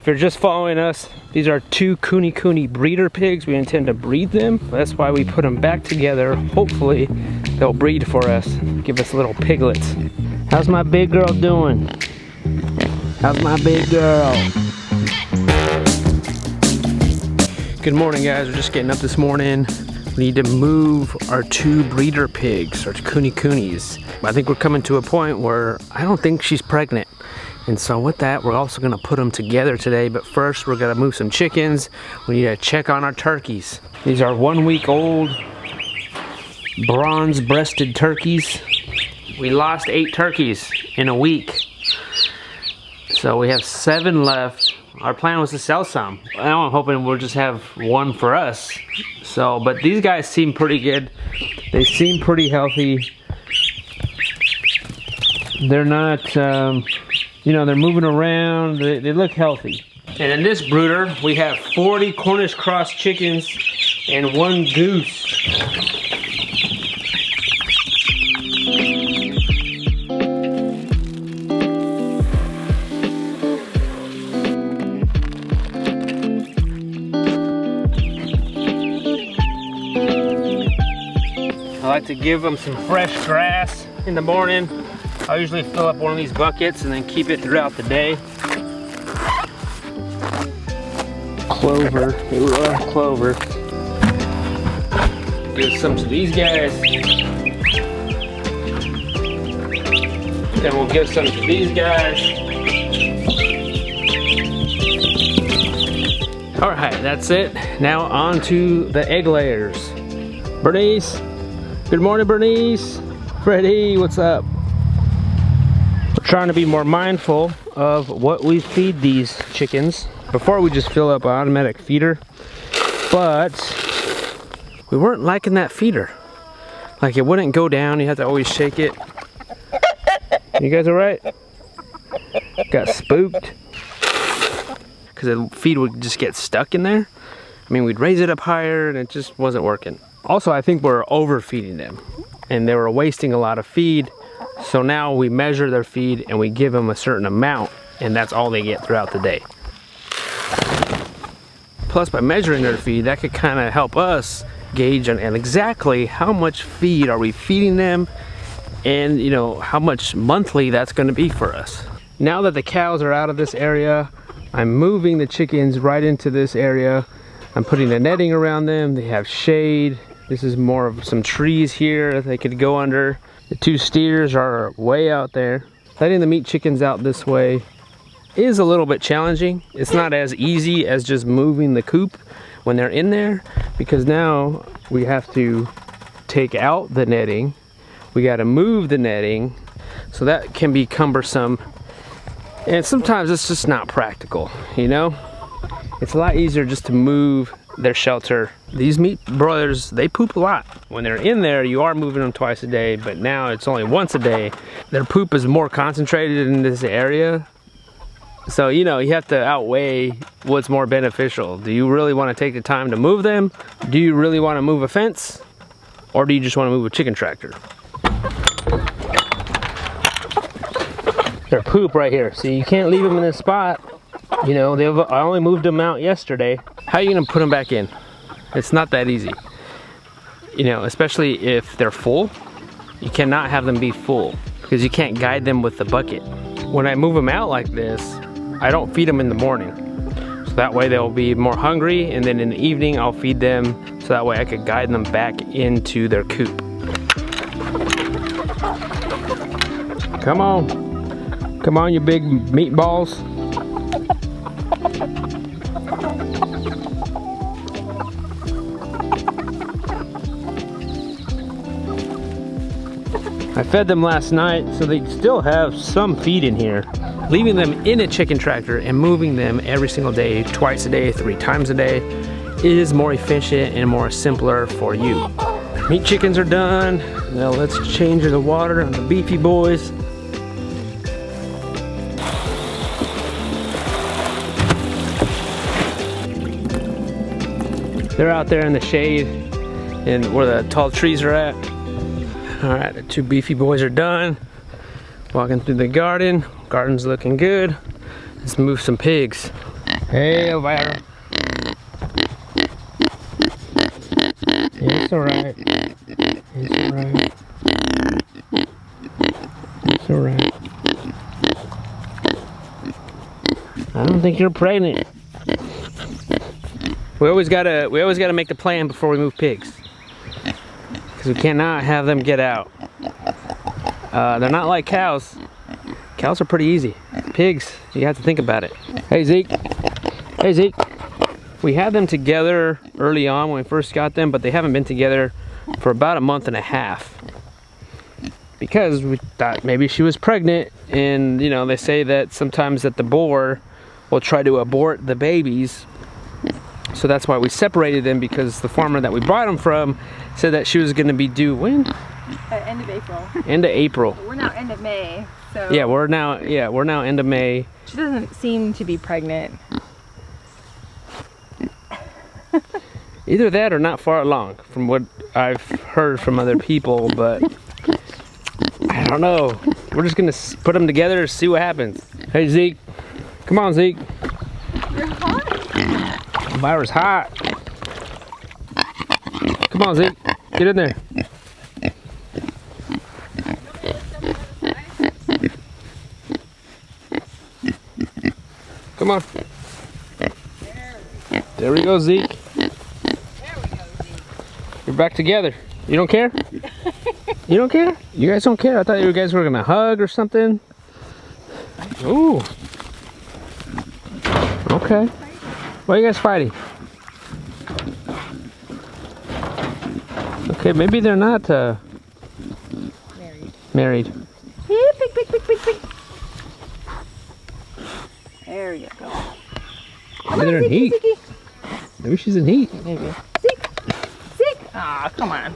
If you're just following us, these are two Kune breeder pigs. We intend to breed them. That's why we put them back together. Hopefully, they'll breed for us, give us little piglets. How's my big girl doing? How's my big girl? Good morning, guys. We're just getting up this morning. We need to move our two breeder pigs, our Kunes. I think we're coming to a point where I don't think she's pregnant. And so with that, we're also gonna put them together today. But first, we're gonna move some chickens. We need to check on our turkeys. These are 1 week old bronze-breasted turkeys. We lost 8 turkeys in a week. So we have 7 left. Our plan was to sell some. Now I'm hoping we'll just have 1 for us. So, but these guys seem pretty good. They seem pretty healthy. They're not, you know, they're moving around. They look healthy. And in this brooder, we have 40 Cornish cross chickens and 1 goose. I like to give them some fresh grass in the morning. I usually fill up one of these buckets and then keep it throughout the day. Clover, we love clover. Give some to these guys. Then we'll give some to these guys. All right, that's it. Now on to the egg layers. Bernice, good morning, Bernice. Freddie, what's up? We're trying to be more mindful of what we feed these chickens. Before we just fill up an automatic feeder, but we weren't liking that feeder. Like it wouldn't go down, you have to always shake it. You guys all right? Got spooked? Because the feed would just get stuck in there. I mean, we'd raise it up higher and it just wasn't working. Also, I think we're overfeeding them and they were wasting a lot of feed. So now we measure their feed and we give them a certain amount and that's all they get throughout the day. Plus, by measuring their feed, that could kind of help us gauge on exactly how much feed are we feeding them and, you know, how much monthly that's going to be for us. Now that the cows are out of this area, I'm moving the chickens right into this area. I'm putting the netting around them. They have shade. This is more of some trees here that they could go under. The 2 steers are way out there. Letting the meat chickens out this way is a little bit challenging. It's not as easy as just moving the coop when they're in there, because now we have to take out the netting. We got to move the netting, so that can be cumbersome. And sometimes it's just not practical, you know? It's a lot easier just to move their shelter. These meat broilers, they poop a lot. When they're in there, you are moving them twice a day, but now it's only once a day. Their poop is more concentrated in this area. So, you know, you have to outweigh what's more beneficial. Do you really want to take the time to move them? Do you really want to move a fence? Or do you just want to move a chicken tractor? Their poop right here. See, you can't leave them in this spot. You know, I only moved them out yesterday. How are you gonna put them back in? It's not that easy. You know, especially if they're full. You cannot have them be full because you can't guide them with the bucket. When I move them out like this, I don't feed them in the morning. So that way they'll be more hungry, and then in the evening I'll feed them so that way I could guide them back into their coop. Come on. Come on, you big meatballs. I fed them last night, so they still have some feed in here. Leaving them in a chicken tractor and moving them every single day, twice a day, 3 times a day, is more efficient and more simpler for you. Meat chickens are done. Now let's change the water on the beefy boys. They're out there in the shade and where the tall trees are at. All right, the 2 beefy boys are done. Walking through the garden. Garden's looking good. Let's move some pigs. Hey, Elvira. It's alright. It's alright. It's alright. I don't think you're pregnant. We always gotta make the plan before we move pigs, because we cannot have them get out. They're not like cows. Cows are pretty easy. Pigs, you have to think about it. Hey Zeke. Hey Zeke. We had them together early on when we first got them, but they haven't been together for about a month and a half. Because we thought maybe she was pregnant, and you know, they say that sometimes that the boar will try to abort the babies. So that's why we separated them, because the farmer that we bought them from said that she was going to be due when? End of April. End of April. We're now end of May. So Yeah, we're now end of May. She doesn't seem to be pregnant. Either that or not far along, from what I've heard from other people, but I don't know. We're just gonna put them together and see what happens. Hey Zeke, come on Zeke. You're hot? Elvira's hot. Come on Zeke, get in there. Come on. There we go, Zeke. There we go, Zeke. You're back together. You don't care? You don't care? You guys don't care? I thought you guys were gonna hug or something. Ooh. Okay. Why are you guys fighting? Okay, maybe they're not married. Here, pig, pig, pig, pig, pig. There you go. Maybe they're in heat. Zeke. Maybe she's in heat. Maybe. Zeke. Zeke. Ah, come on.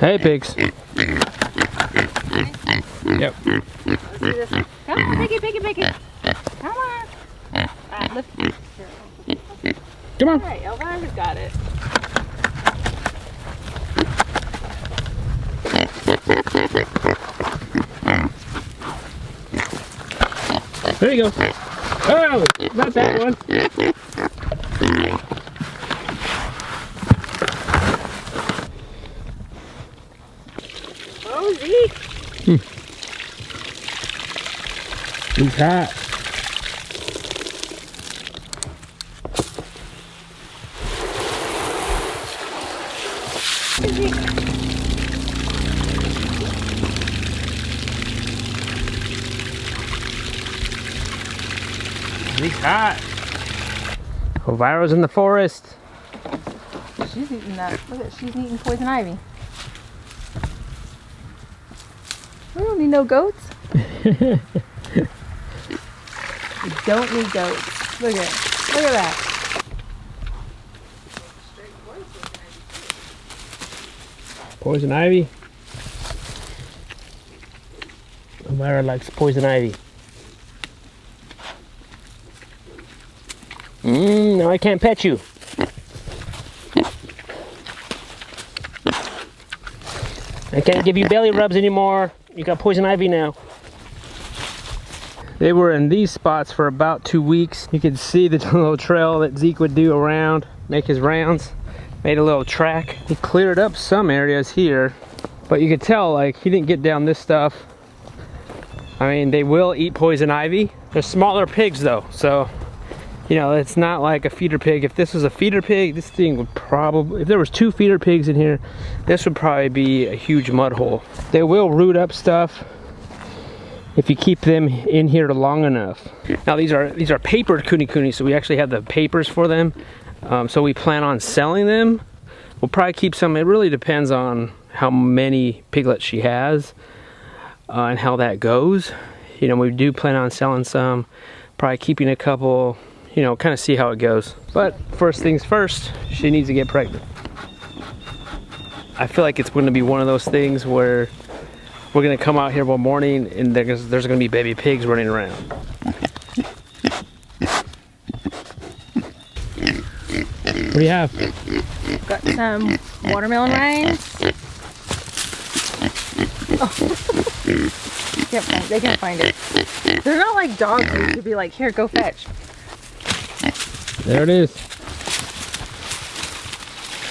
Hey, pigs. Yep. Let's do this. Come on, pick it, pick it, pick it. Come on. Alright, lift it. Come on. Alright, Elvira's got it. There you go. Oh, not that one. Oh, Zeke. He's hot. He's hot. Elvira's in the forest. She's eating that. Look at, she's eating poison ivy. We don't need no goats. We don't need goats. Look at it. Look at that. Poison ivy. Elvira likes poison ivy. No, I can't pet you. I can't give you belly rubs anymore. You got poison ivy now. They were in these spots for about 2 weeks. You could see the little trail that Zeke would do around, make his rounds. Made a little track. He cleared up some areas here, but you could tell like he didn't get down this stuff. I mean, they will eat poison ivy. They're smaller pigs though, so you know, it's not like a feeder pig. If this was a feeder pig, this thing would probably, if there was 2 feeder pigs in here, this would probably be a huge mud hole. They will root up stuff if you keep them in here long enough. Now these are papered Kune, so we actually have the papers for them. So we plan on selling them. We'll probably keep some. It really depends on how many piglets she has and how that goes. You know, we do plan on selling some, probably keeping a couple, you know, kind of see how it goes. But first things first, she needs to get pregnant. I feel like it's going to be one of those things where we're going to come out here one morning and there's going to be baby pigs running around. What do you have? Got some watermelon rinds. Oh. Yep, they can find it. They're not like dogs who could be like, here, go fetch. There it is.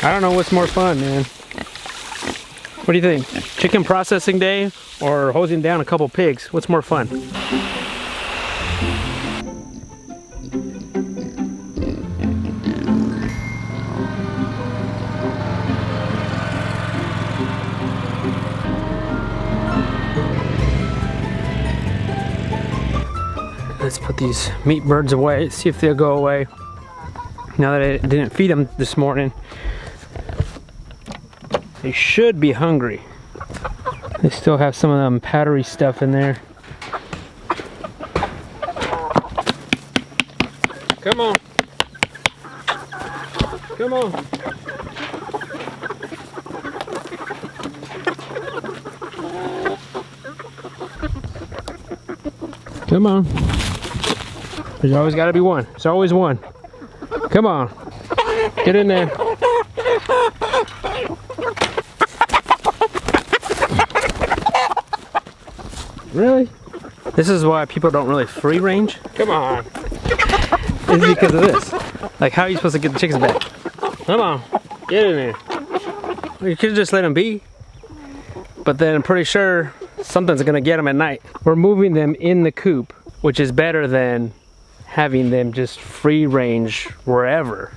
I don't know what's more fun, man. What do you think? Chicken processing day or hosing down a couple pigs? What's more fun? Let's put these meat birds away, see if they'll go away. Now that I didn't feed them this morning, they should be hungry. They still have some of them powdery stuff in there. Come on. Come on. Come on. There's always got to be one. There's always one. Come on. Get in there. Really? This is why people don't really free range. Come on. It's because of this. Like, how are you supposed to get the chickens back? Come on. Get in there. You could just let them be. But then I'm pretty sure something's going to get them at night. We're moving them in the coop, which is better than having them just free range wherever.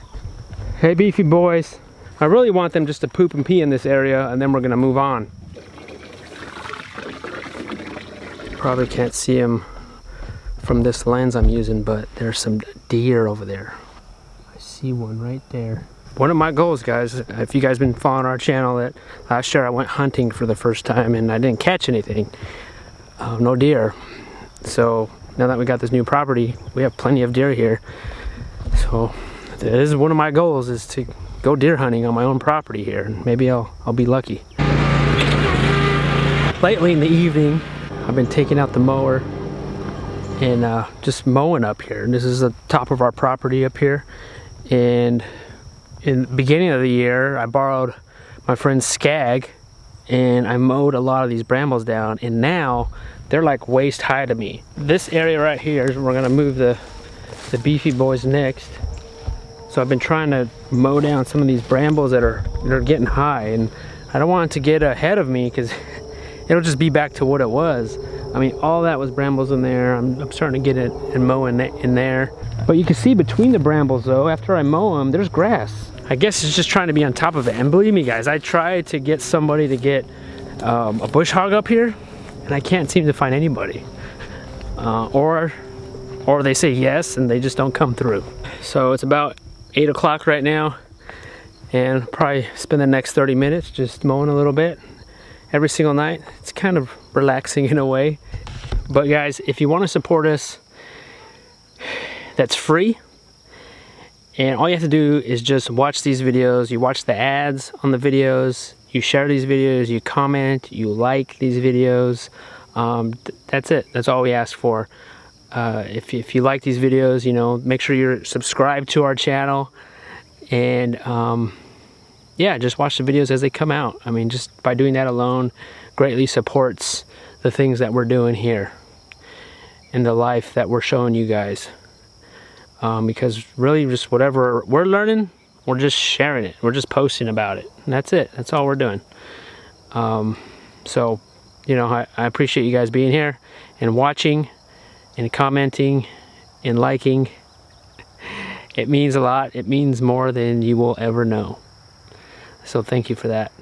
Hey beefy boys, I really want them just to poop and pee in this area and then we're gonna move on. Probably can't see them from this lens I'm using, but there's some deer over there. I see one right there. One of my goals, guys, if you guys been following our channel, that last year I went hunting for the first time and I didn't catch anything. No deer. So now that we got this new property, we have plenty of deer here. So this is one of my goals, is to go deer hunting on my own property here. Maybe I'll be lucky. Lately in the evening, I've been taking out the mower and just mowing up here. This is the top of our property up here. And in the beginning of the year, I borrowed my friend's Skag and I mowed a lot of these brambles down, and now they're like waist high to me. This area right here is where we're gonna move the beefy boys next. So I've been trying to mow down some of these brambles that are getting high, and I don't want it to get ahead of me because it'll just be back to what it was. I mean, all that was brambles in there. I'm starting to get it and mow in there. But you can see between the brambles though, after I mow them, there's grass. I guess it's just trying to be on top of it. And believe me guys, I tried to get somebody to get a bush hog up here, and I can't seem to find anybody. Or they say yes and they just don't come through. So it's about 8 o'clock right now, and probably spend the next 30 minutes just mowing a little bit every single night. It's kind of relaxing in a way. But guys, if you want to support us, that's free. And all you have to do is just watch these videos. You watch the ads on the videos, you share these videos, you comment, you like these videos. That's it. That's all we ask for. If you like these videos, you know, make sure you're subscribed to our channel. And yeah, just watch the videos as they come out. I mean, just by doing that alone greatly supports the things that we're doing here and the life that we're showing you guys. Because really just whatever we're learning, we're just sharing it. We're just posting about it. And that's it. That's all we're doing. So, you know, I appreciate you guys being here and watching and commenting and liking. It means a lot. It means more than you will ever know. So thank you for that.